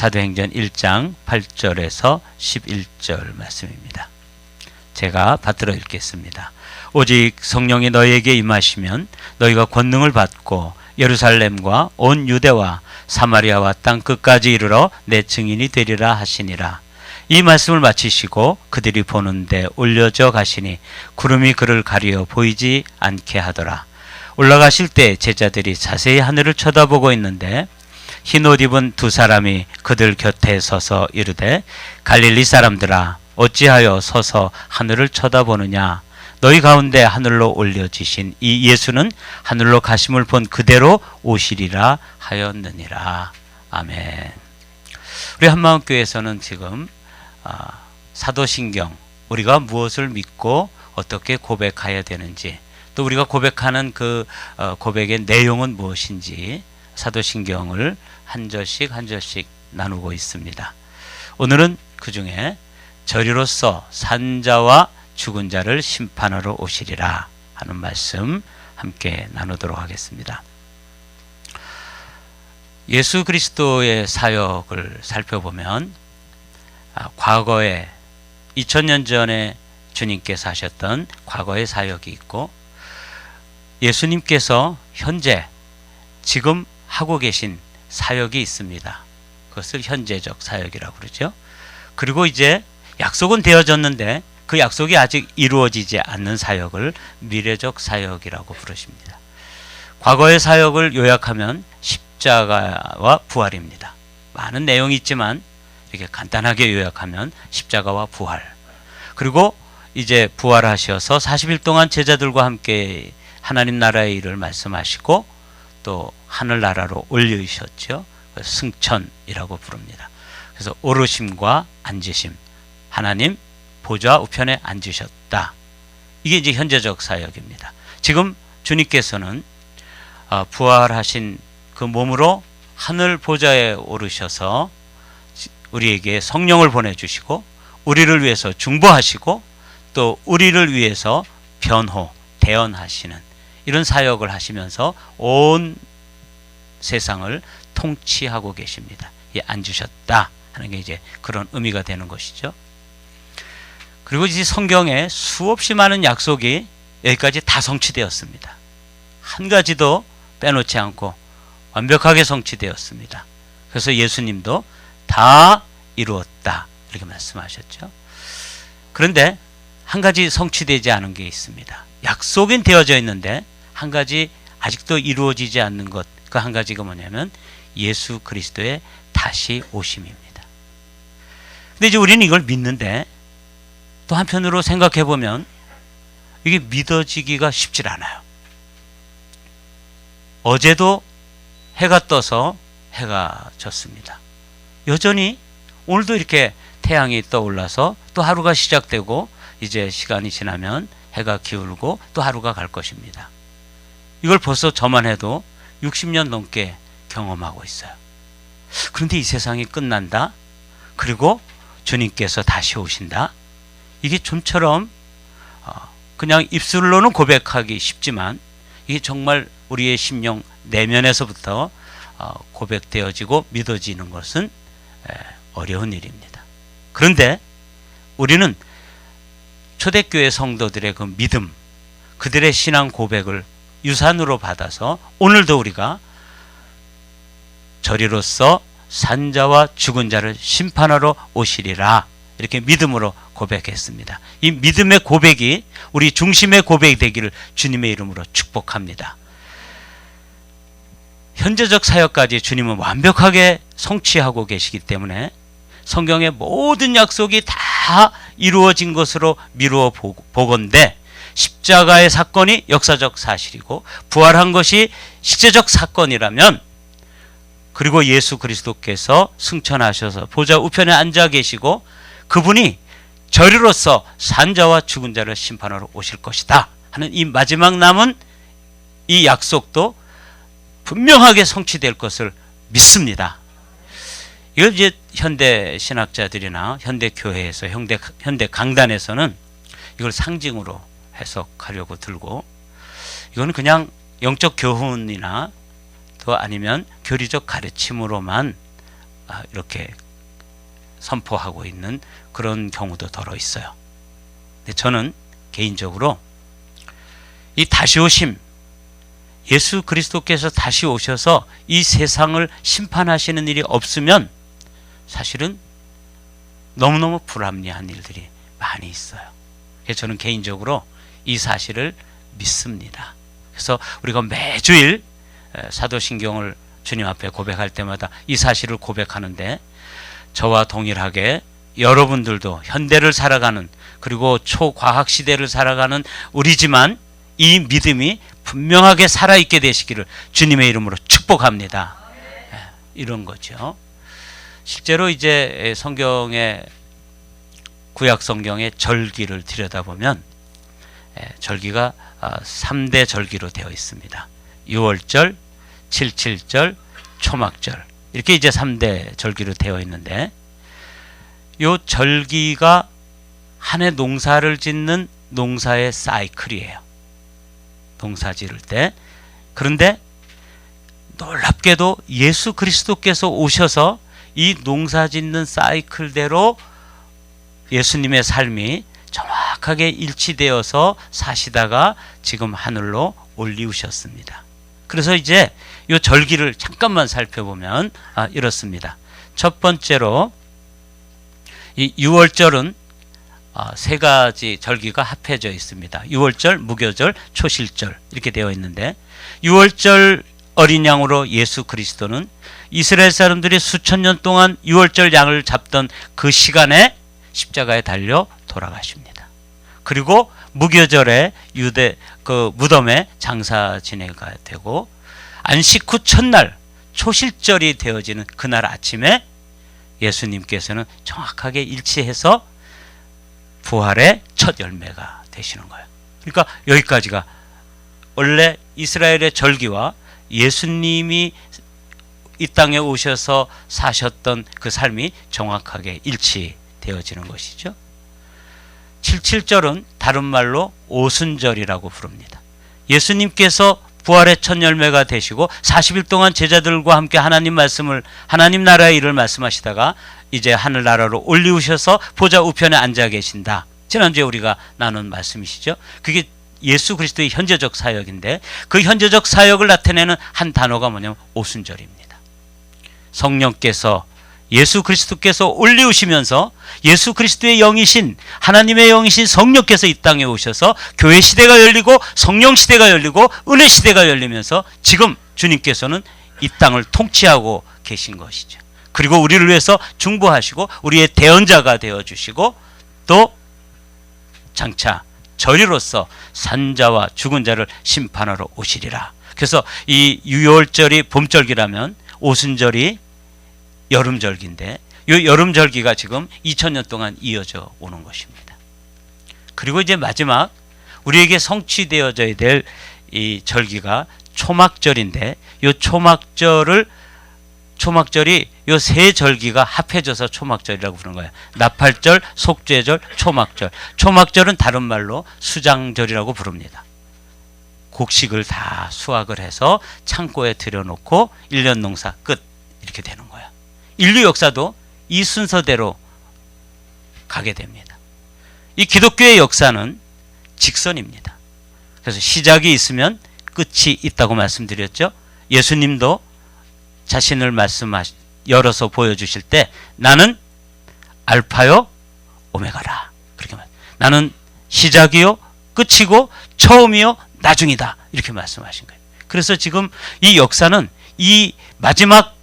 사도행전 1장 8절에서 11절 말씀입니다. 제가 받들어 읽겠습니다. 오직 성령이 너희에게 임하시면 너희가 권능을 받고 예루살렘과 온 유대와 사마리아와 땅 끝까지 이르러 내 증인이 되리라 하시니라. 이 말씀을 마치시고 그들이 보는데 올려져 가시니 구름이 그를 가리어 보이지 않게 하더라. 올라가실 때 제자들이 자세히 하늘을 쳐다보고 있는데 흰 옷 입은 두 사람이 그들 곁에 서서 이르되 갈릴리 사람들아 어찌하여 서서 하늘을 쳐다보느냐. 너희 가운데 하늘로 올려지신 이 예수는 하늘로 가심을 본 그대로 오시리라 하였느니라. 아멘. 우리 한마음교회에서는 지금 사도신경, 우리가 무엇을 믿고 어떻게 고백해야 되는지, 또 우리가 고백하는 그 고백의 내용은 무엇인지 사도신경을 한 절씩 한 절씩 나누고 있습니다. 오늘은 그 중에 저리로서 산자와 죽은 자를 심판하러 오시리라 하는 말씀 함께 나누도록 하겠습니다. 예수 그리스도의 사역을 살펴보면 과거에 2000년 전에 주님께서 하셨던 과거의 사역이 있고, 예수님께서 현재 지금 하고 계신 사역이 있습니다. 그것을 현재적 사역이라고 그러죠. 그리고 이제 약속은 되어졌는데 그 약속이 아직 이루어지지 않는 사역을 미래적 사역이라고 부르십니다. 과거의 사역을 요약하면 십자가와 부활입니다. 많은 내용이 있지만 이렇게 간단하게 요약하면 십자가와 부활. 그리고 이제 부활하셔서 40일 동안 제자들과 함께 하나님 나라의 일을 말씀하시고 또 하늘나라로 올리셨죠. 승천이라고 부릅니다. 그래서 오르심과 앉으심, 하나님 보좌 우편에 앉으셨다. 이게 이제 현재적 사역입니다. 지금 주님께서는 부활하신 그 몸으로 하늘 보좌에 오르셔서 우리에게 성령을 보내주시고 우리를 위해서 중보하시고 또 우리를 위해서 변호, 대언하시는 이런 사역을 하시면서 온 세상을 통치하고 계십니다. 앉으셨다 하는 게 이제 그런 의미가 되는 것이죠. 그리고 이제 성경에 수없이 많은 약속이 여기까지 다 성취되었습니다. 한 가지도 빼놓지 않고 완벽하게 성취되었습니다. 그래서 예수님도 다 이루었다 이렇게 말씀하셨죠. 그런데 한 가지 성취되지 않은 게 있습니다. 약속은 되어져 있는데 한 가지 아직도 이루어지지 않는 것, 그 한 가지가 뭐냐면 예수 그리스도의 다시 오심입니다. 근데 이제 우리는 이걸 믿는데 또 한편으로 생각해 보면 이게 믿어지기가 쉽질 않아요. 어제도 해가 떠서 해가 졌습니다. 여전히 오늘도 이렇게 태양이 떠올라서 또 하루가 시작되고 이제 시간이 지나면 해가 기울고 또 하루가 갈 것입니다. 이걸 벌써 저만 해도 60년 넘게 경험하고 있어요. 그런데 이 세상이 끝난다? 그리고 주님께서 다시 오신다? 이게 좀처럼 그냥 입술로는 고백하기 쉽지만 이게 정말 우리의 심령 내면에서부터 고백되어지고 믿어지는 것은 어려운 일입니다. 그런데 우리는 초대교회 성도들의 그 믿음, 그들의 신앙 고백을 유산으로 받아서 오늘도 우리가 저리로서 산자와 죽은 자를 심판하러 오시리라 이렇게 믿음으로 고백했습니다. 이 믿음의 고백이 우리 중심의 고백이 되기를 주님의 이름으로 축복합니다. 현재적 사역까지 주님은 완벽하게 성취하고 계시기 때문에 성경의 모든 약속이 다 이루어진 것으로 미루어 보건대 십자가의 사건이 역사적 사실이고 부활한 것이 실제적 사건이라면, 그리고 예수 그리스도께서 승천하셔서 보좌 우편에 앉아 계시고 그분이 저리로서 산자와 죽은 자를 심판하러 오실 것이다 하는 이 마지막 남은 이 약속도 분명하게 성취될 것을 믿습니다. 이걸 이제 현대 신학자들이나 현대 교회에서 현대 강단에서는 이걸 상징으로 해석하려고 들고, 이거는 그냥 영적 교훈이나 또 아니면 교리적 가르침으로만 이렇게 선포하고 있는 그런 경우도 더러 있어요. 근데 저는 개인적으로 이 다시 오심, 예수 그리스도께서 다시 오셔서 이 세상을 심판하시는 일이 없으면 사실은 너무너무 불합리한 일들이 많이 있어요. 그래서 저는 개인적으로 이 사실을 믿습니다. 그래서 우리가 매주일 사도신경을 주님 앞에 고백할 때마다 이 사실을 고백하는데, 저와 동일하게 여러분들도 현대를 살아가는, 그리고 초과학 시대를 살아가는 우리지만 이 믿음이 분명하게 살아있게 되시기를 주님의 이름으로 축복합니다. 이런 거죠. 실제로 이제 성경의, 구약 성경의 절기를 들여다보면 절기가 3대 절기로 되어 있습니다. 6월절, 7.7절, 초막절, 이렇게 이제 3대 절기로 되어 있는데, 요 절기가 한 해 농사를 짓는 농사의 사이클이에요. 농사 지을 때. 그런데 놀랍게도 예수 그리스도께서 오셔서 이 농사 짓는 사이클대로 예수님의 삶이 정확하게 일치되어서 사시다가 지금 하늘로 올리우셨습니다. 그래서 이제 이 절기를 잠깐만 살펴보면 이렇습니다. 첫 번째로 이 6월절은 세 가지 절기가 합해져 있습니다. 6월절, 무교절, 초실절 이렇게 되어 있는데, 6월절 어린 양으로 예수 그리스도는 이스라엘 사람들이 수천 년 동안 6월절 양을 잡던 그 시간에 십자가에 달려 돌아가십니다. 그리고 무교절에 유대 그 무덤에 장사 지내가 되고, 안식 후 첫날 초실절이 되어지는 그날 아침에 예수님께서는 정확하게 일치해서 부활의 첫 열매가 되시는 거예요. 그러니까 여기까지가 원래 이스라엘의 절기와 예수님이 이 땅에 오셔서 사셨던 그 삶이 정확하게 일치되어지는 것이죠. 7.7절은 다른 말로 오순절이라고 부릅니다. 예수님께서 부활의 첫 열매가 되시고 40일 동안 제자들과 함께 하나님 나라의 일을 말씀하시다가 이제 하늘나라로 올리우셔서 보좌 우편에 앉아 계신다. 지난주에 우리가 나눈 말씀이시죠. 그게 예수 그리스도의 현재적 사역인데, 그 현재적 사역을 나타내는 한 단어가 뭐냐면 오순절입니다. 성령께서, 예수 그리스도께서 올리우시면서 예수 그리스도의 영이신, 하나님의 영이신 성령께서 이 땅에 오셔서 교회 시대가 열리고 성령 시대가 열리고 은혜 시대가 열리면서 지금 주님께서는 이 땅을 통치하고 계신 것이죠. 그리고 우리를 위해서 중보하시고 우리의 대언자가 되어주시고, 또 장차 저리로서 산자와 죽은 자를 심판하러 오시리라. 그래서 이 6월절이 봄절기라면 오순절이 여름절기인데, 이 여름절기가 지금 2000년 동안 이어져 오는 것입니다. 그리고 이제 마지막 우리에게 성취되어져야 될 이 절기가 초막절인데, 이 초막절이 요 세 절기가 합해져서 초막절이라고 부르는 거예요. 나팔절, 속죄절, 초막절. 초막절은 다른 말로 수장절이라고 부릅니다. 곡식을 다 수확을 해서 창고에 들여놓고 1년 농사 끝, 이렇게 되는 거예요. 인류 역사도 이 순서대로 가게 됩니다. 이 기독교의 역사는 직선입니다. 그래서 시작이 있으면 끝이 있다고 말씀드렸죠. 예수님도 자신을 열어서 보여주실 때 나는 알파요 오메가라, 그렇게 나는 시작이요 끝이고 처음이요 나중이다, 이렇게 말씀하신 거예요. 그래서 지금 이 역사는 이 마지막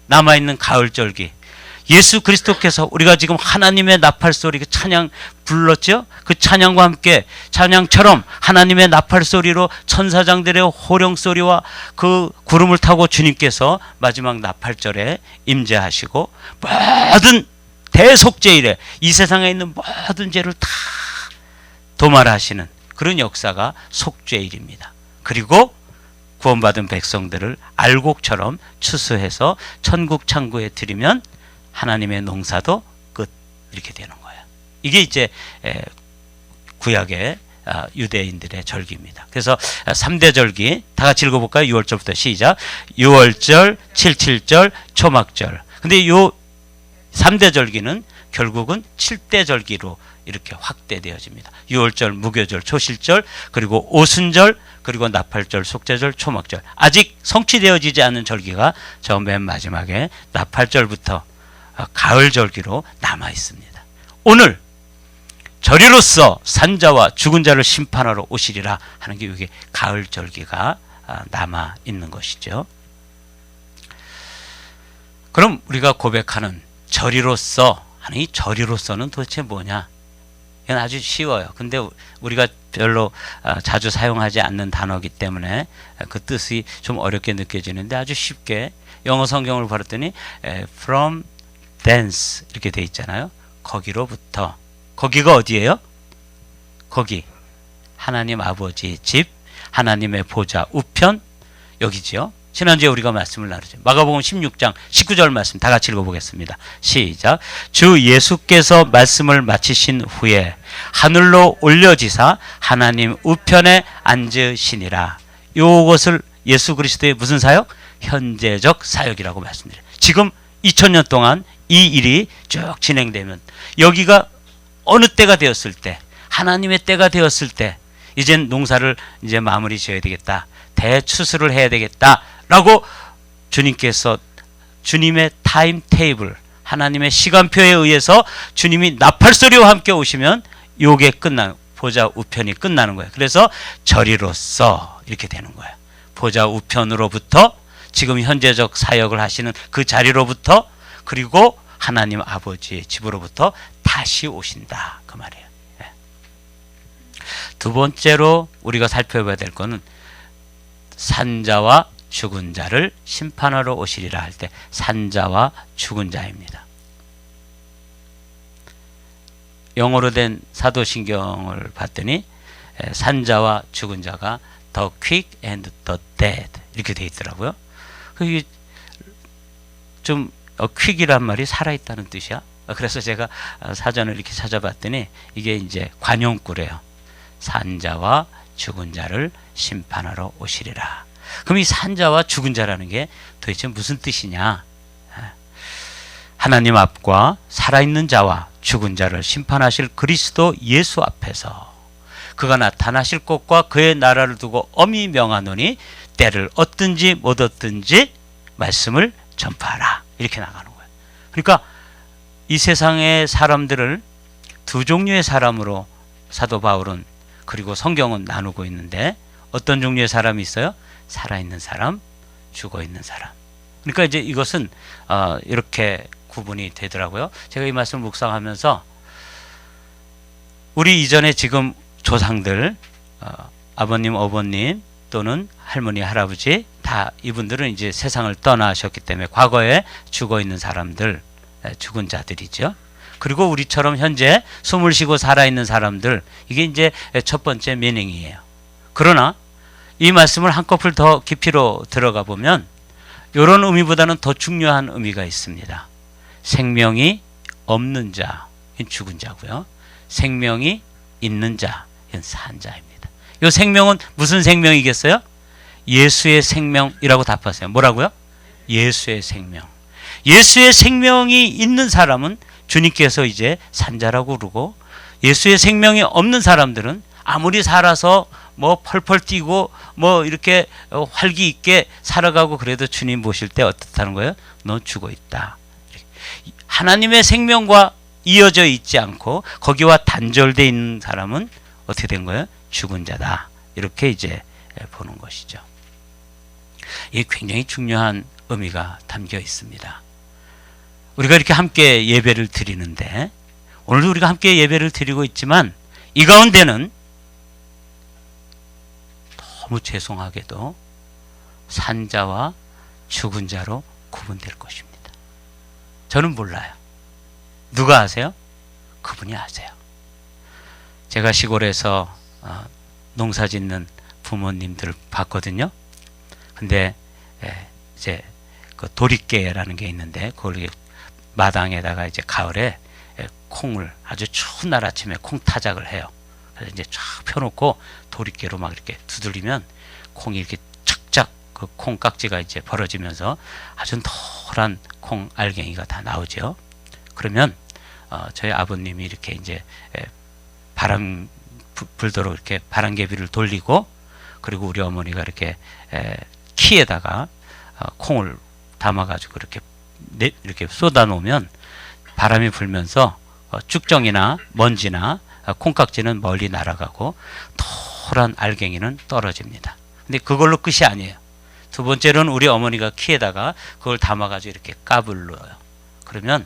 남아있는 가을절기, 예수 그리스도께서, 우리가 지금 하나님의 나팔소리, 그 찬양 불렀죠? 그 찬양과 함께 찬양처럼 하나님의 나팔소리로 천사장들의 호령소리와 그 구름을 타고 주님께서 마지막 나팔절에 임재하시고 모든 대속죄일에 이 세상에 있는 모든 죄를 다 도말하시는 그런 역사가 속죄일입니다. 그리고 구원받은 백성들을 알곡처럼 추수해서 천국 창고에 들이면 하나님의 농사도 끝, 이렇게 되는 거예요. 이게 이제 구약의 유대인들의 절기입니다. 그래서 3대 절기 다 같이 읽어볼까요? 6월절부터 시작. 6월절, 7.7절, 초막절. 근데 요 3대 절기는 결국은 7대 절기로 이렇게 확대되어집니다. 유월절, 무교절, 초실절, 그리고 오순절, 그리고 나팔절, 속죄절, 초막절. 아직 성취되어지지 않은 절기가 저 맨 마지막에 나팔절부터 가을 절기로 남아 있습니다. 오늘 절기로서 산자와 죽은 자를 심판하러 오시리라 하는 게 이게 가을 절기가 남아 있는 것이죠. 그럼 우리가 고백하는 절기로서 하는 이 절기로서는 도대체 뭐냐? 이건 아주 쉬워요. 근데 우리가 별로 자주 사용하지 않는 단어이기 때문에 그 뜻이 좀 어렵게 느껴지는데 아주 쉽게 영어 성경을 봤더니 from thence 이렇게 돼 있잖아요. 거기로부터. 거기가 어디예요? 거기 하나님 아버지 집, 하나님의 보좌 우편 여기지요. 지난주에 우리가 말씀을 나누죠. 마가복음 16장 19절 말씀 다 같이 읽어보겠습니다. 시작. 주 예수께서 말씀을 마치신 후에 하늘로 올려지사 하나님 우편에 앉으시니라. 요것을 예수 그리스도의 무슨 사역? 현재적 사역이라고 말씀드려요. 지금 2000년 동안 이 일이 쭉 진행되면 여기가 어느 때가 되었을 때, 하나님의 때가 되었을 때 이젠 농사를 이제 마무리 지어야 되겠다. 대추수를 해야 되겠다라고 주님께서 주님의 타임 테이블, 하나님의 시간표에 의해서 주님이 나팔소리와 함께 오시면 요게 끝나는, 보좌 우편이 끝나는 거예요. 그래서 절기로서 이렇게 되는 거예요. 보좌 우편으로부터 지금 현재적 사역을 하시는 그 자리로부터 그리고 하나님 아버지의 집으로부터 다시 오신다 그 말이에요. 두 번째로 우리가 살펴봐야 될 거는 산자와 죽은 자를 심판하러 오시리라 할 때 산자와 죽은 자입니다. 영어로 된 사도신경을 봤더니 산자와 죽은 자가 the quick and the dead 이렇게 돼 있더라고요. 그게 좀 quick이란 말이 살아있다는 뜻이야. 그래서 제가 사전을 이렇게 찾아봤더니 이게 이제 관용구래요. 산자와 죽은 자를 심판하러 오시리라. 그럼 이 산자와 죽은 자라는 게 도대체 무슨 뜻이냐? 하나님 앞과 살아있는 자와 죽은 자를 심판하실 그리스도 예수 앞에서 그가 나타나실 곳과 그의 나라를 두고 엄히 명하노니 때를 얻든지 못 얻든지 말씀을 전파하라. 이렇게 나가는 거예요. 그러니까 이 세상의 사람들을 두 종류의 사람으로 사도 바울은 그리고 성경은 나누고 있는데 어떤 종류의 사람이 있어요? 살아있는 사람, 죽어있는 사람. 그러니까 이제 이것은 이렇게 구분이 되더라고요. 제가 이 말씀을 묵상하면서 우리 이전에 지금 조상들 아버님, 어머님 또는 할머니, 할아버지 다 이분들은 이제 세상을 떠나셨기 때문에 과거에 죽어있는 사람들, 죽은 자들이죠. 그리고 우리처럼 현재 숨을 쉬고 살아있는 사람들, 이게 이제 첫 번째 미닝이에요. 그러나 이 말씀을 한꺼풀 더 깊이로 들어가 보면 이런 의미보다는 더 중요한 의미가 있습니다. 생명이 없는 자, 이건 죽은 자고요. 생명이 있는 자, 이건 산 자입니다. 이 생명은 무슨 생명이겠어요? 예수의 생명이라고 답하세요. 뭐라고요? 예수의 생명. 예수의 생명이 있는 사람은 주님께서 이제 산자라고 그러고 예수의 생명이 없는 사람들은 아무리 살아서 뭐 펄펄 뛰고 뭐 이렇게 활기 있게 살아가고 그래도 주님 보실 때 어떻다는 거예요? 너 죽어 있다. 하나님의 생명과 이어져 있지 않고 거기와 단절되어 있는 사람은 어떻게 된 거예요? 죽은 자다. 이렇게 이제 보는 것이죠. 이게 굉장히 중요한 의미가 담겨 있습니다. 우리가 이렇게 함께 예배를 드리는데 오늘도 우리가 함께 예배를 드리고 있지만 이 가운데는 너무 죄송하게도 산자와 죽은 자로 구분될 것입니다. 저는 몰라요. 누가 아세요? 그분이 아세요. 제가 시골에서 농사 짓는 부모님들 봤거든요. 근데 이제 그 도리깨라는 게 있는데 그걸 마당에다가 이제 가을에 콩을 아주 추운 날 아침에 콩 타작을 해요. 그래서 이제 쫙 펴놓고 도리깨로 막 이렇게 두들리면 콩이 이렇게 착착 그 콩깍지가 이제 벌어지면서 아주 노란 콩 알갱이가 다 나오죠. 그러면 저희 아버님이 이렇게 이제 바람 불도록 이렇게 바람개비를 돌리고, 그리고 우리 어머니가 이렇게 키에다가 콩을 담아가지고 이렇게 쏟아 놓으면 바람이 불면서 쭉정이나 먼지나 콩깍지는 멀리 날아가고 노란 알갱이는 떨어집니다. 근데 그걸로 끝이 아니에요. 두 번째로는 우리 어머니가 키에다가 그걸 담아가지고 이렇게 까불러요. 그러면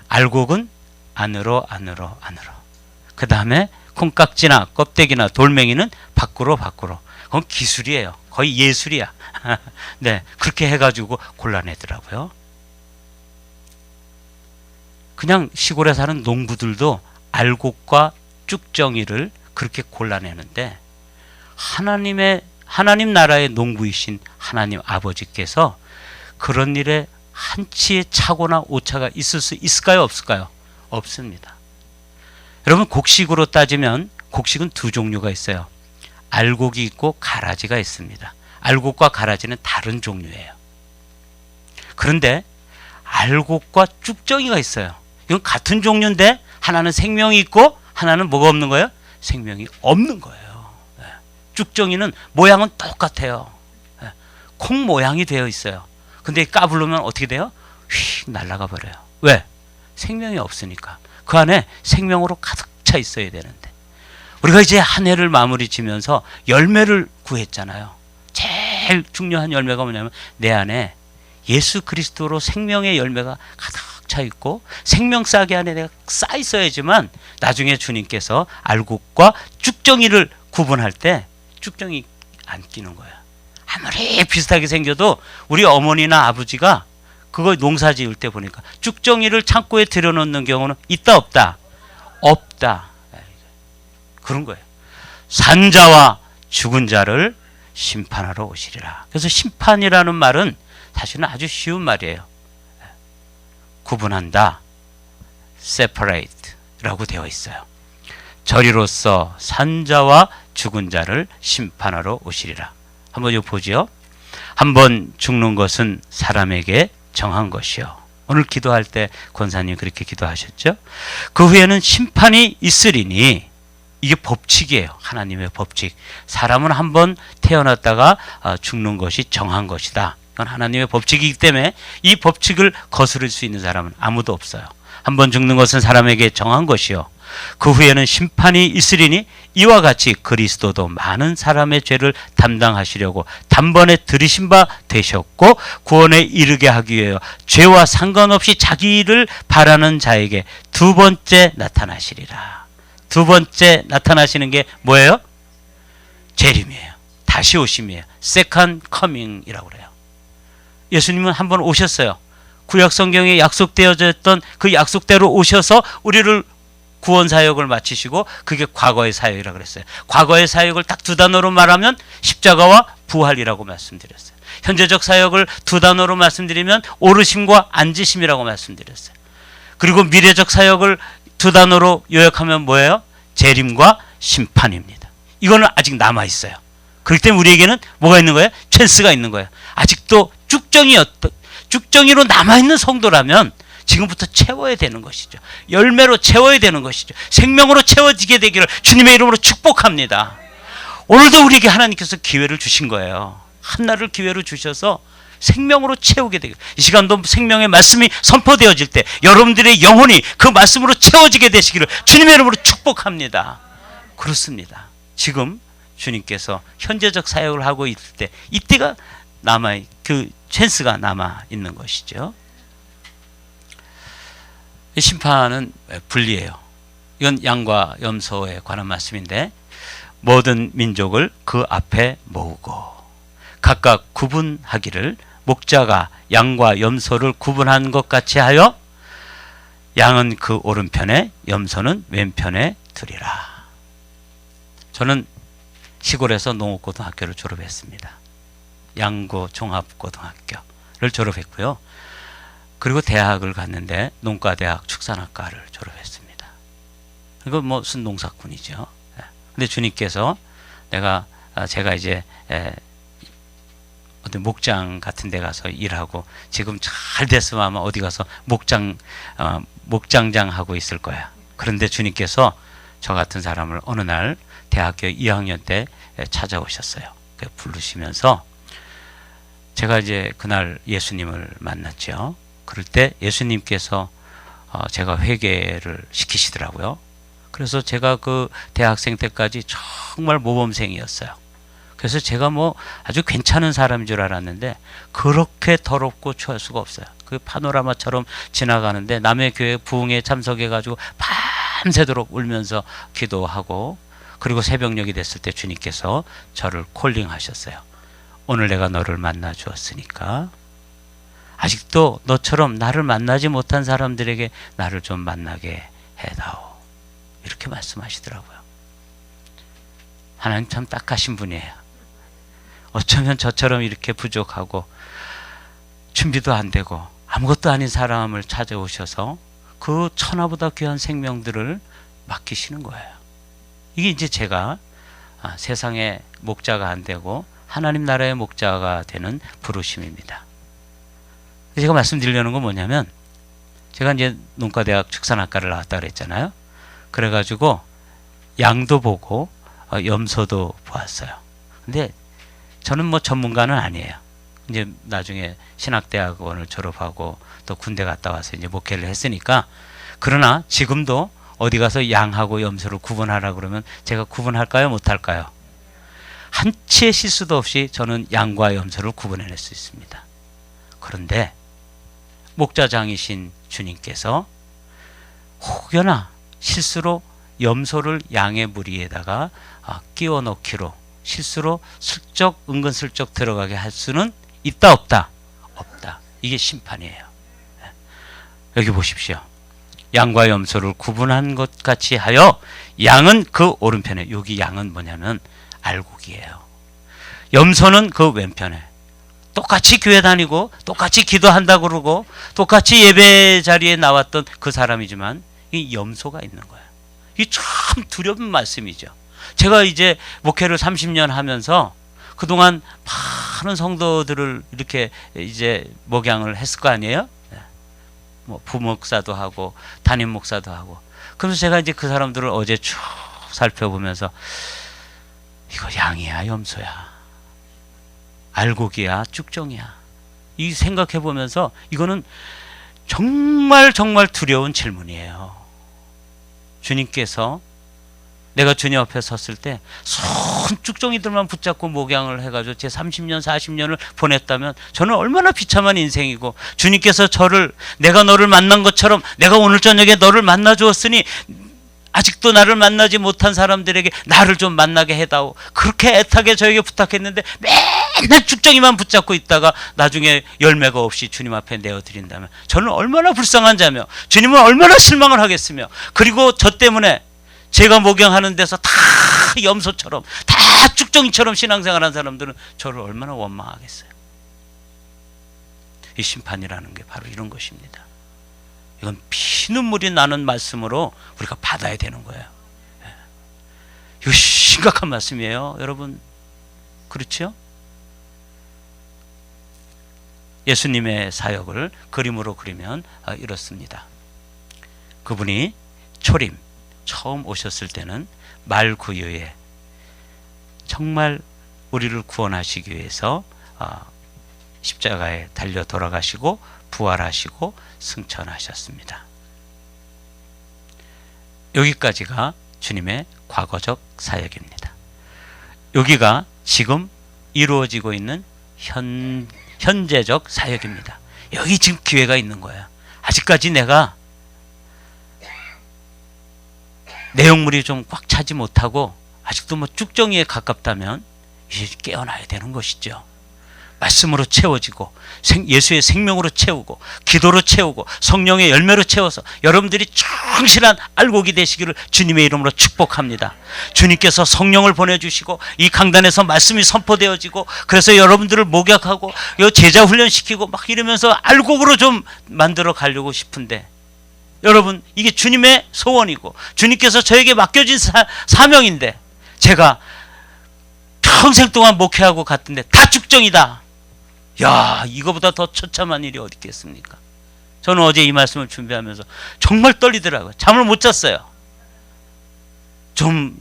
알곡은 안으로. 그 다음에 콩깍지나 껍데기나 돌멩이는 밖으로. 그건 기술이에요. 거의 예술이야. 네, 그렇게 해가지고 골라내더라고요. 그냥 시골에 사는 농부들도 알곡과 쭉정이를 그렇게 골라내는데, 하나님 나라의 농부이신 하나님 아버지께서 그런 일에 한치의 착오나 오차가 있을 수 있을까요? 없을까요? 없습니다. 여러분, 곡식으로 따지면 곡식은 두 종류가 있어요. 알곡이 있고 가라지가 있습니다. 알곡과 가라지는 다른 종류예요. 그런데 알곡과 쭉정이가 있어요. 이건 같은 종류인데 하나는 생명이 있고 하나는 뭐가 없는 거예요? 생명이 없는 거예요. 쭉정이는 모양은 똑같아요. 콩 모양이 되어 있어요. 근데 까불르면 어떻게 돼요? 휙 날아가 버려요. 왜? 생명이 없으니까. 그 안에 생명으로 가득 차 있어야 되는데, 우리가 이제 한 해를 마무리 지면서 열매를 구했잖아요. 제일 중요한 열매가 뭐냐면 내 안에 예수 그리스도로 생명의 열매가 가득 차 있고, 생명싸개 안에 내가 쌓여 있어야지만 나중에 주님께서 알곡과 쭉정이를 구분할 때 쭉정이 안 끼는 거야. 아무리 비슷하게 생겨도 우리 어머니나 아버지가 그거 농사 지을 때 보니까 쭉정이를 창고에 들여놓는 경우는 있다 없다? 없다. 그런 거예요. 산자와 죽은 자를 심판하러 오시리라. 그래서 심판이라는 말은 사실은 아주 쉬운 말이에요. 구분한다, separate라고 되어 있어요. 저리로서 산자와 죽은 자를 심판하러 오시리라. 한번 이거 보지요. 한번 죽는 것은 사람에게 정한 것이요. 오늘 기도할 때 권사님 그렇게 기도하셨죠. 그 후에는 심판이 있으리니, 이게 법칙이에요. 하나님의 법칙. 사람은 한번 태어났다가 죽는 것이 정한 것이다. 이건 하나님의 법칙이기 때문에 이 법칙을 거스를 수 있는 사람은 아무도 없어요. 한번 죽는 것은 사람에게 정한 것이요. 그 후에는 심판이 있으리니, 이와 같이 그리스도도 많은 사람의 죄를 담당하시려고 단번에 들이신 바 되셨고, 구원에 이르게 하기 위하여 죄와 상관없이 자기를 바라는 자에게 두 번째 나타나시리라. 두 번째 나타나시는 게 뭐예요? 재림이에요. 다시 오심이에요. Second coming이라고 그래요. 예수님은 한번 오셨어요. 구약 성경에 약속되어졌던 그 약속대로 오셔서 우리를 구원 사역을 마치시고, 그게 과거의 사역이라고 그랬어요. 과거의 사역을 딱 두 단어로 말하면 십자가와 부활이라고 말씀드렸어요. 현재적 사역을 두 단어로 말씀드리면 오르심과 앉으심이라고 말씀드렸어요. 그리고 미래적 사역을 두 단어로 요약하면 뭐예요? 재림과 심판입니다. 이거는 아직 남아있어요. 그렇기 때문에 우리에게는 뭐가 있는 거예요? 찬스가 있는 거예요. 아직도 쭉정이로 남아있는 성도라면 지금부터 채워야 되는 것이죠. 열매로 채워야 되는 것이죠. 생명으로 채워지게 되기를 주님의 이름으로 축복합니다. 오늘도 우리에게 하나님께서 기회를 주신 거예요. 한날을 기회로 주셔서 생명으로 채우게 되기를, 이 시간도 생명의 말씀이 선포되어질 때 여러분들의 영혼이 그 말씀으로 채워지게 되시기를 주님의 이름으로 축복합니다. 그렇습니다. 지금 주님께서 현재적 사역을 하고 있을 때, 이때가 그 찬스가 남아 있는 것이죠. 심판은 분리예요. 이건 양과 염소에 관한 말씀인데, 모든 민족을 그 앞에 모으고 각각 구분하기를 목자가 양과 염소를 구분한 것 같이 하여 양은 그 오른편에 염소는 왼편에 두리라. 저는 시골에서 농업고등학교를 졸업했습니다. 양구 종합고등학교를 졸업했고요. 그리고 대학을 갔는데 농과대학 축산학과를 졸업했습니다. 이거 무슨 농사꾼이죠. 제가 이제 어떤 목장 같은 데 가서 일하고 지금 잘 됐으면 아마 어디 가서 목장장 하고 있을 거야. 그런데 주님께서 저 같은 사람을 어느 날 대학교 2학년 때 찾아오셨어요. 부르시면서 제가 이제 그날 예수님을 만났죠. 그럴 때 예수님께서 제가 회개를 시키시더라고요. 그래서 제가 그 대학생 때까지 정말 모범생이었어요. 그래서 제가 뭐 아주 괜찮은 사람인 줄 알았는데 그렇게 더럽고 추할 수가 없어요. 그 파노라마처럼 지나가는데 남의 교회 부흥에 참석해가지고 밤새도록 울면서 기도하고, 그리고 새벽녘이 됐을 때 주님께서 저를 콜링하셨어요. 오늘 내가 너를 만나 주었으니까 아직도 너처럼 나를 만나지 못한 사람들에게 나를 좀 만나게 해다오. 이렇게 말씀하시더라고요. 하나님 참 딱하신 분이에요. 어쩌면 저처럼 이렇게 부족하고 준비도 안 되고 아무것도 아닌 사람을 찾아오셔서 그 천하보다 귀한 생명들을 맡기시는 거예요. 이게 이제 제가 세상의 목자가 안 되고 하나님 나라의 목자가 되는 부르심입니다. 제가 말씀드리려는 건 뭐냐면, 제가 이제 농가대학 축산학과를 나왔다 그랬잖아요. 그래가지고 양도 보고 염소도 보았어요. 근데 저는 뭐 전문가는 아니에요. 이제 나중에 신학대학원을 졸업하고 또 군대 갔다 와서 이제 목회를 했으니까. 그러나 지금도 어디 가서 양하고 염소를 구분하라 그러면 제가 구분할까요? 못할까요? 한치의 실수도 없이 저는 양과 염소를 구분해낼 수 있습니다. 그런데 목자장이신 주님께서 혹여나 실수로 염소를 양의 무리에다가 끼워 넣기로 실수로 은근슬쩍 들어가게 할 수는 있다 없다? 없다. 이게 심판이에요. 여기 보십시오. 양과 염소를 구분한 것 같이 하여 양은 그 오른편에, 여기 양은 뭐냐면 알곡이에요. 염소는 그 왼편에. 똑같이 교회 다니고 똑같이 기도한다 그러고 똑같이 예배 자리에 나왔던 그 사람이지만 이 염소가 있는 거예요. 이 참 두려운 말씀이죠. 제가 이제 목회를 30년 하면서 그동안 많은 성도들을 이렇게 이제 목양을 했을 거 아니에요? 뭐 부목사도 하고 담임 목사도 하고. 그래서 제가 이제 그 사람들을 어제 쭉 살펴보면서 이거 양이야, 염소야, 알곡이야, 쭉정이야, 이 생각해 보면서 이거는 정말 두려운 질문이에요. 주님께서 내가 주님 앞에 섰을 때 손쭉정이들만 붙잡고 목양을 해가지고 제 30년 40년을 보냈다면 저는 얼마나 비참한 인생이고, 주님께서 저를 내가 너를 만난 것처럼 내가 오늘 저녁에 너를 만나 주었으니 아직도 나를 만나지 못한 사람들에게 나를 좀 만나게 해다오, 그렇게 애타게 저에게 부탁했는데 맨날 쭉정이만 붙잡고 있다가 나중에 열매가 없이 주님 앞에 내어드린다면 저는 얼마나 불쌍한 자며 주님은 얼마나 실망을 하겠으며, 그리고 저 때문에 제가 목양하는 데서 다 염소처럼 다 쭉정이처럼 신앙생활한 사람들은 저를 얼마나 원망하겠어요. 이 심판이라는 게 바로 이런 것입니다. 이건 피눈물이 나는 말씀으로 우리가 받아야 되는 거예요. 이거 심각한 말씀이에요, 여러분. 그렇죠? 예수님의 사역을 그림으로 그리면 이렇습니다. 그분이 초림 처음 오셨을 때는 말구유에 정말 우리를 구원하시기 위해서 십자가에 달려 돌아가시고 부활하시고 승천하셨습니다. 여기까지가 주님의 과거적 사역입니다. 여기가 지금 이루어지고 있는 현재적 사역입니다. 여기 지금 기회가 있는 거예요. 아직까지 내가 내용물이 좀 꽉 차지 못하고 아직도 뭐 쭉정이에 가깝다면 이제 깨어나야 되는 것이죠. 말씀으로 채워지고 예수의 생명으로 채우고 기도로 채우고 성령의 열매로 채워서 여러분들이 충실한 알곡이 되시기를 주님의 이름으로 축복합니다. 주님께서 성령을 보내주시고 이 강단에서 말씀이 선포되어지고 그래서 여러분들을 목약하고 제자 훈련시키고 막 이러면서 알곡으로 좀 만들어 가려고 싶은데, 여러분 이게 주님의 소원이고 주님께서 저에게 맡겨진 사명인데 제가 평생 동안 목회하고 갔던데 다 쭉정이다. 야, 이거보다 더 처참한 일이 어디 있겠습니까? 저는 어제 이 말씀을 준비하면서 정말 떨리더라고요. 잠을 못 잤어요. 좀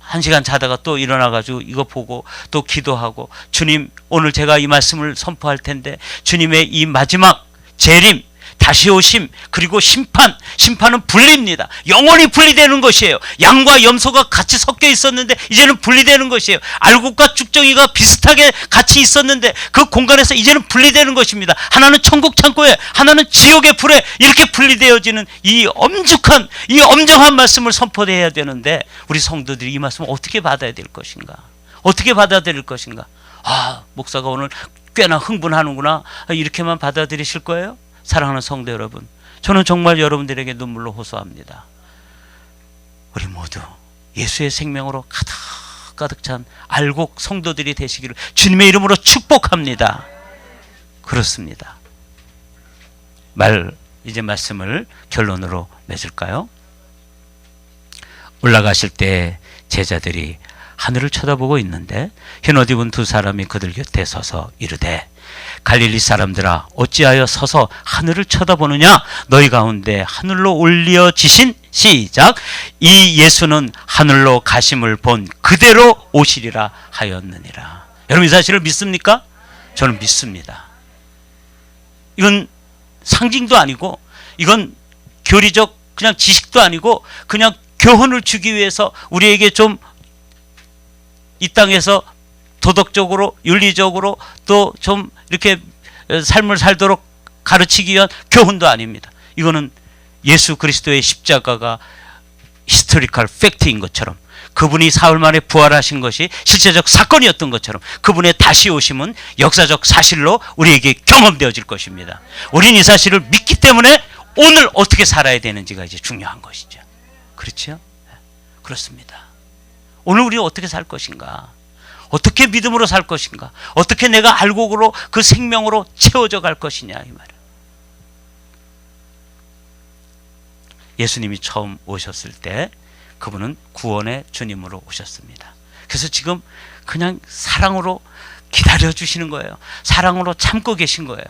1시간 자다가 또 일어나가지고 이거 보고 또 기도하고, 주님, 오늘 제가 이 말씀을 선포할 텐데 주님의 이 마지막 재림, 다시 오심, 그리고 심판은 분리입니다. 영원히 분리되는 것이에요. 양과 염소가 같이 섞여 있었는데 이제는 분리되는 것이에요. 알곡과 쭉정이가 비슷하게 같이 있었는데 그 공간에서 이제는 분리되는 것입니다. 하나는 천국 창고에, 하나는 지옥의 불에, 이렇게 분리되어지는 이 엄정한 말씀을 선포해야 되는데, 우리 성도들이 이 말씀을 어떻게 받아야 될 것인가? 어떻게 받아들일 것인가? 아, 목사가 오늘 꽤나 흥분하는구나, 이렇게만 받아들이실 거예요? 사랑하는 성도 여러분, 저는 정말 여러분들에게 눈물로 호소합니다. 우리 모두 예수의 생명으로 가득 찬 알곡 성도들이 되시기를 주님의 이름으로 축복합니다. 그렇습니다. 이제 말씀을 결론으로 맺을까요? 올라가실 때 제자들이 하늘을 쳐다보고 있는데 흰옷 입은 두 사람이 그들 곁에 서서 이르되, 갈릴리 사람들아, 어찌하여 서서 하늘을 쳐다보느냐? 너희 가운데 하늘로 올려지신, 시작, 이 예수는 하늘로 가심을 본 그대로 오시리라 하였느니라. 여러분, 이 사실을 믿습니까? 저는 믿습니다. 이건 상징도 아니고, 이건 교리적 그냥 지식도 아니고, 그냥 교훈을 주기 위해서 우리에게 좀 이 땅에서 도덕적으로, 윤리적으로 또 좀 이렇게 삶을 살도록 가르치기 위한 교훈도 아닙니다. 이거는 예수 그리스도의 십자가가 히스토리컬 팩트인 것처럼, 그분이 사흘 만에 부활하신 것이 실제적 사건이었던 것처럼, 그분의 다시 오심은 역사적 사실로 우리에게 경험되어질 것입니다. 우린 이 사실을 믿기 때문에 오늘 어떻게 살아야 되는지가 이제 중요한 것이죠. 그렇죠? 그렇습니다. 오늘 우리 어떻게 살 것인가? 어떻게 믿음으로 살 것인가? 어떻게 내가 알곡으로, 그 생명으로 채워져 갈 것이냐, 이 말이에요. 예수님이 처음 오셨을 때 그분은 구원의 주님으로 오셨습니다. 그래서 지금 그냥 사랑으로 기다려 주시는 거예요. 사랑으로 참고 계신 거예요.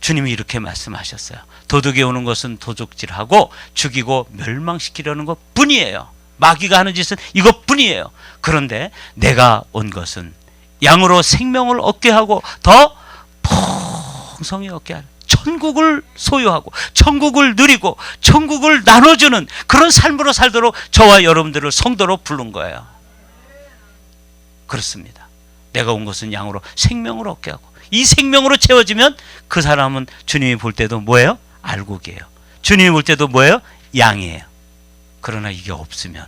주님이 이렇게 말씀하셨어요. 도둑이 오는 것은 도둑질하고 죽이고 멸망시키려는 것 뿐이에요. 마귀가 하는 짓은 이것뿐이에요. 그런데 내가 온 것은 양으로 생명을 얻게 하고 더 풍성히 얻게 하는, 천국을 소유하고 천국을 누리고 천국을 나눠주는 그런 삶으로 살도록 저와 여러분들을 성도로 부른 거예요. 그렇습니다. 내가 온 것은 양으로 생명을 얻게 하고, 이 생명으로 채워지면 그 사람은 주님이 볼 때도 뭐예요? 알곡이에요. 주님이 볼 때도 뭐예요? 양이에요. 그러나 이게 없으면,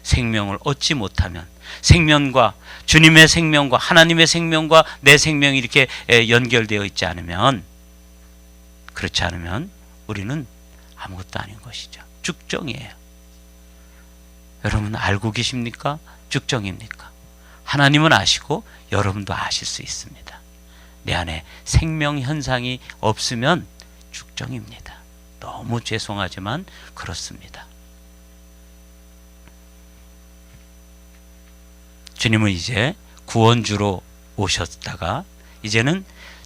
생명을 얻지 못하면, 생명과 주님의 생명과 하나님의 생명과 내 생명이 이렇게 연결되어 있지 않으면, 그렇지 않으면 우리는 아무것도 아닌 것이죠. 쭉정이에요. 여러분 알고 계십니까? 쭉정입니까? 하나님은 아시고 여러분도 아실 수 있습니다. 내 안에 생명 현상이 없으면 쭉정입니다. 너무 죄송하지만 그렇습니다. 주님은 이제 구원주로 오셨다가 이제는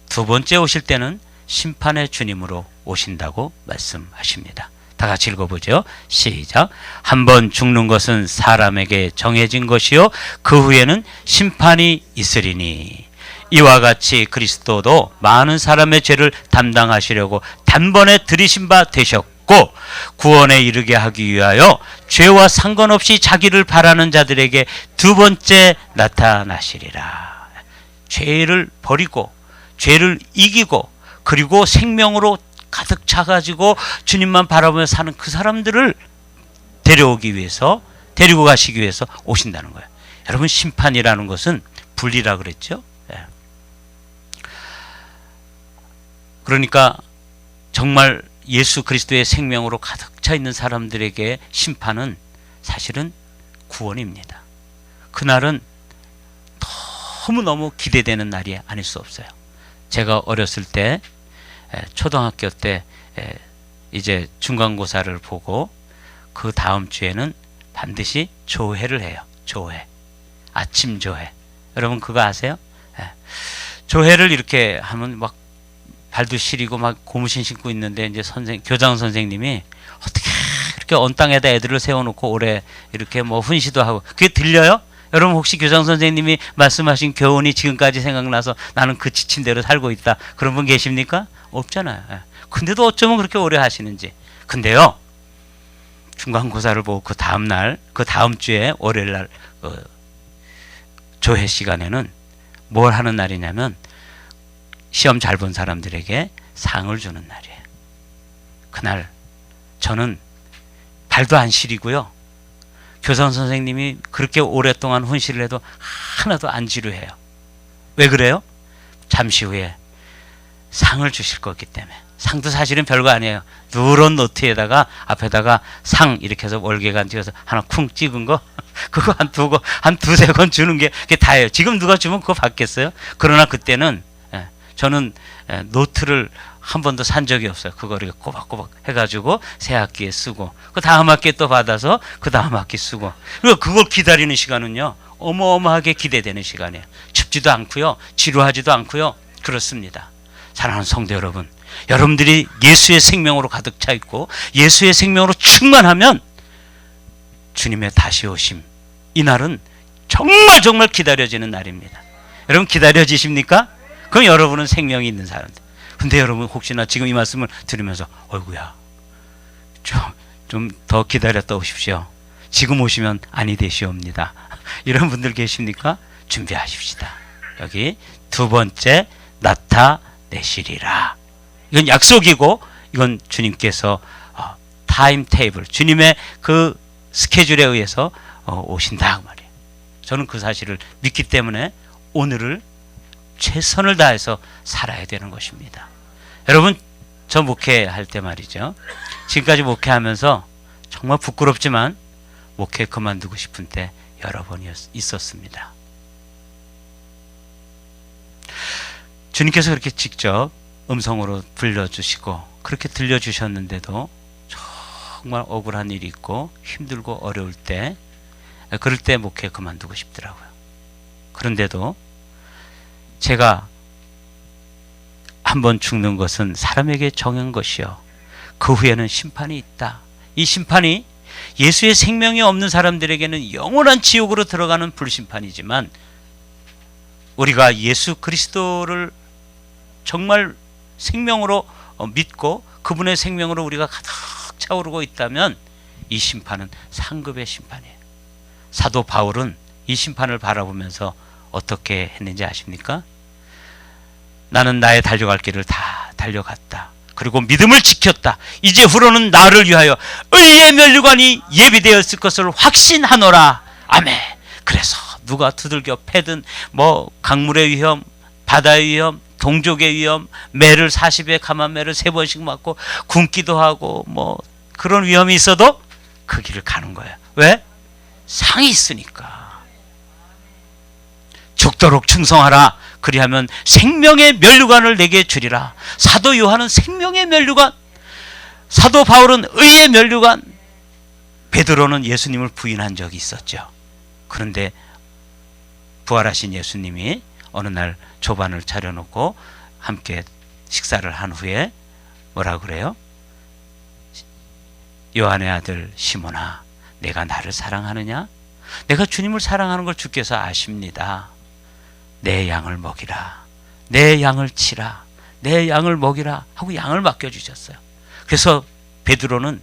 두 번째 오실 때는 심판의 주님으로 오신다고 말씀하십니다. 다 같이 읽어보죠. 시작. 한 번 죽는 것은 사람에게 정해진 것이요 그 후에는 심판이 있으리니, 이와 같이 그리스도도 많은 사람의 죄를 담당하시려고 단번에 들이신 바 되셨고, 구원에 이르게 하기 위하여 죄와 상관없이 자기를 바라는 자들에게 두 번째 나타나시리라. 죄를 버리고 죄를 이기고 그리고 생명으로 가득 차가지고 주님만 바라보며 사는 그 사람들을 데려오기 위해서, 데리고 가시기 위해서 오신다는 거예요. 여러분, 심판이라는 것은 분리라 그랬죠. 그러니까 정말 예수 그리스도의 생명으로 가득 차 있는 사람들에게 심판은 사실은 구원입니다. 그날은 너무너무 기대되는 날이 아닐 수 없어요. 제가 어렸을 때, 초등학교 때 이제 중간고사를 보고 그 다음 주에는 반드시 조회를 해요. 조회, 아침 조회. 여러분 그거 아세요? 조회를 이렇게 하면 막 발도 시리고 막 고무신 신고 있는데 이제 교장 선생님이 어떻게 이렇게 언 땅에다 애들을 세워놓고 오래 이렇게 뭐 훈시도 하고 그게 들려요? 여러분 혹시 교장 선생님이 말씀하신 교훈이 지금까지 생각나서 나는 그 지친 대로 살고 있다 그런 분 계십니까? 없잖아요. 근데도 어쩌면 그렇게 오래 하시는지. 근데요 중간고사를 보고 그 다음날 그 다음 주에 월요일날 조회 시간에는 뭘 하는 날이냐면 시험 잘 본 사람들에게 상을 주는 날이에요. 그날 저는 발도 안 시리고요. 교장 선생님이 그렇게 오랫동안 훈시를 해도 하나도 안 지루해요. 왜 그래요? 잠시 후에 상을 주실 거기 때문에. 상도 사실은 별거 아니에요. 누런 노트에다가 앞에다가 상 이렇게 해서 월계관 찍어서 하나 쿵 찍은 거 그거 한 두세 권 주는 게 그게 다예요. 지금 누가 주면 그거 받겠어요? 그러나 그때는 저는 노트를 한 번도 산 적이 없어요. 그거를 꼬박꼬박 해가지고 새 학기에 쓰고 그 다음 학기에 또 받아서 그 다음 학기 쓰고 그리고 그걸 기다리는 시간은요 어마어마하게 기대되는 시간이에요. 춥지도 않고요 지루하지도 않고요 그렇습니다. 사랑하는 성도 여러분, 여러분들이 예수의 생명으로 가득 차 있고 예수의 생명으로 충만하면 주님의 다시 오심 이 날은 정말 기다려지는 날입니다. 여러분 기다려지십니까? 그럼 여러분은 생명이 있는 사람들. 근데 여러분 혹시나 지금 이 말씀을 들으면서 어이구야 좀 더 기다렸다 오십시오. 지금 오시면 아니 되시옵니다. 이런 분들 계십니까? 준비하십시다. 여기 두 번째 나타내시리라. 이건 약속이고 이건 주님께서 타임 테이블 주님의 그 스케줄에 의해서 오신다 그 말이에요. 저는 그 사실을 믿기 때문에 오늘을 최선을 다해서 살아야 되는 것입니다. 여러분 저 목회할 때 말이죠. 지금까지 목회하면서 정말 부끄럽지만 목회 그만두고 싶은 때 여러 번 있었습니다. 주님께서 그렇게 직접 음성으로 불러주시고 그렇게 들려주셨는데도 정말 억울한 일이 있고 힘들고 어려울 때 그럴 때 목회 그만두고 싶더라고요. 그런데도 제가 한번 죽는 것은 사람에게 정한 것이요 그 후에는 심판이 있다. 이 심판이 예수의 생명이 없는 사람들에게는 영원한 지옥으로 들어가는 불심판이지만 우리가 예수 그리스도를 정말 생명으로 믿고 그분의 생명으로 우리가 가득 차오르고 있다면 이 심판은 상급의 심판이에요. 사도 바울은 이 심판을 바라보면서 어떻게 했는지 아십니까? 나는 나의 달려갈 길을 다 달려갔다. 그리고 믿음을 지켰다. 이제 후로는 나를 위하여 의의 면류관이 예비되었을 것을 확신하노라. 아멘. 그래서 누가 두들겨 패든 뭐 강물의 위험, 바다의 위험, 동족의 위험, 매를 40에 감한 매를 3번씩 맞고 굶기도 하고 뭐 그런 위험이 있어도 그 길을 가는 거예요. 왜? 상이 있으니까. 죽도록 충성하라. 그리하면 생명의 면류관을 내게 주리라. 사도 요한은 생명의 면류관, 사도 바울은 의의 면류관, 베드로는 예수님을 부인한 적이 있었죠. 그런데 부활하신 예수님이 어느 날 조반을 차려놓고 함께 식사를 한 후에 뭐라 그래요? 요한의 아들 시몬아, 내가 나를 사랑하느냐? 내가 주님을 사랑하는 걸 주께서 아십니다. 내 양을 먹이라. 내 양을 치라. 내 양을 먹이라 하고 양을 맡겨주셨어요. 그래서 베드로는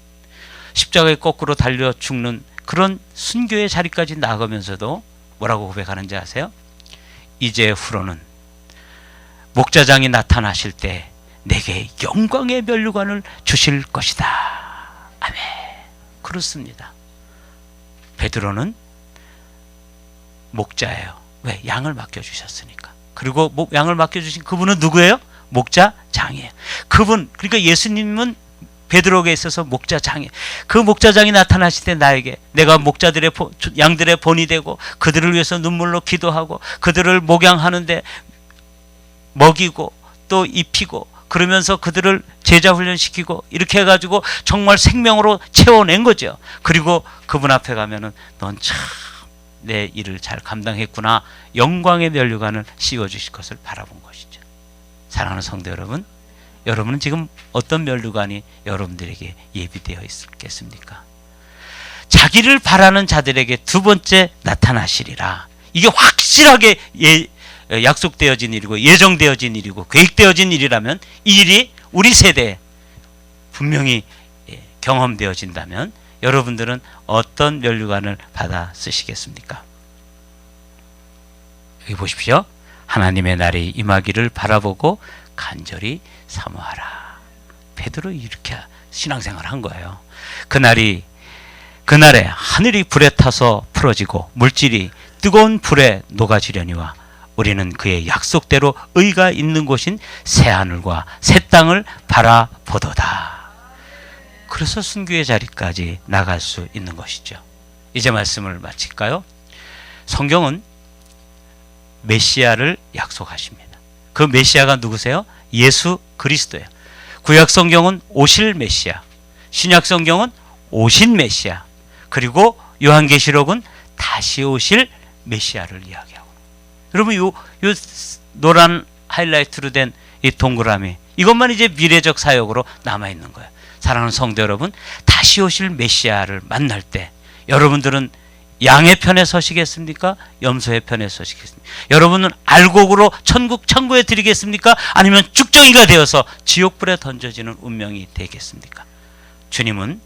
십자가에 거꾸로 달려 죽는 그런 순교의 자리까지 나가면서도 뭐라고 고백하는지 아세요? 이제 후로는 목자장이 나타나실 때 내게 영광의 면류관을 주실 것이다. 아멘. 그렇습니다. 베드로는 목자예요. 왜? 양을 맡겨주셨으니까. 그리고 양을 맡겨주신 그분은 누구예요? 목자장이에요. 그분, 그러니까 예수님은 베드로에게 있어서 목자장이에요. 그 목자장이 나타나실 때 나에게 내가 목자들의 양들의 본이 되고 그들을 위해서 눈물로 기도하고 그들을 목양하는데 먹이고 또 입히고 그러면서 그들을 제자 훈련시키고 이렇게 해가지고 정말 생명으로 채워낸 거죠. 그리고 그분 앞에 가면은 넌 참 내 일을 잘 감당했구나, 영광의 면류관을 씌워주실 것을 바라본 것이죠. 사랑하는 성도 여러분, 여러분은 지금 어떤 면류관이 여러분들에게 예비되어 있겠습니까? 자기를 바라는 자들에게 두 번째 나타나시리라. 이게 확실하게 약속되어진 일이고 예정되어진 일이고 계획되어진 일이라면, 이 일이 우리 세대에 분명히 경험되어진다면 여러분들은 어떤 면류관을 받아 쓰시겠습니까? 여기 보십시오. 하나님의 날이 임하기를 바라보고 간절히 사모하라. 베드로 이렇게 신앙생활을 한 거예요. 그날에 하늘이 불에 타서 풀어지고 물질이 뜨거운 불에 녹아지려니와 우리는 그의 약속대로 의가 있는 곳인 새하늘과 새 땅을 바라보도다. 그래서 순교의 자리까지 나갈 수 있는 것이죠. 이제 말씀을 마칠까요? 성경은 메시아를 약속하십니다. 그 메시아가 누구세요? 예수 그리스도예요. 구약 성경은 오실 메시아, 신약 성경은 오신 메시아, 그리고 요한계시록은 다시 오실 메시아를 이야기하고. 여러분, 요 노란 하이라이트로 된 이 동그라미, 이것만 이제 미래적 사역으로 남아있는 거예요. 사랑하는 성도 여러분, 다시 오실 메시아를 만날 때 여러분들은 양의 편에 서시겠습니까? 염소의 편에 서시겠습니까? 여러분은 알곡으로 천국 창고에 드리겠습니까? 아니면 죽정이가 되어서 지옥불에 던져지는 운명이 되겠습니까? 주님은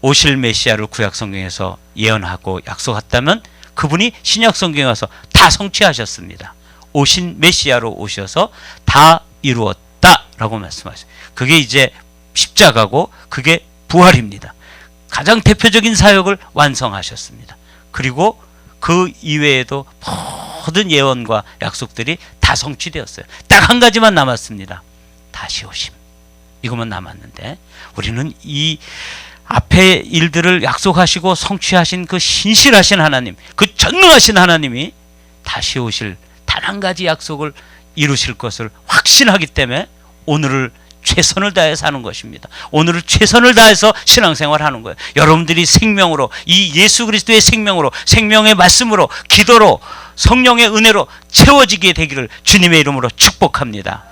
오실 메시아를 구약 성경에서 예언하고 약속했다면 그분이 신약 성경에 와서 다 성취하셨습니다. 오신 메시아로 오셔서 다 이루었다라고 말씀하셨어요. 그게 이제 십자가고 그게 부활입니다. 가장 대표적인 사역을 완성하셨습니다. 그리고 그 이외에도 모든 예언과 약속들이 다 성취되었어요. 딱 한 가지만 남았습니다. 다시 오심. 이것만 남았는데 우리는 이 앞에 일들을 약속하시고 성취하신 그 신실하신 하나님, 그 전능하신 하나님이 다시 오실 단 한 가지 약속을 이루실 것을 확신하기 때문에 오늘을 최선을 다해 사는 것입니다. 오늘을 최선을 다해서 신앙생활하는 거예요. 여러분들이 생명으로, 이 예수 그리스도의 생명으로, 생명의 말씀으로, 기도로, 성령의 은혜로 채워지게 되기를 주님의 이름으로 축복합니다.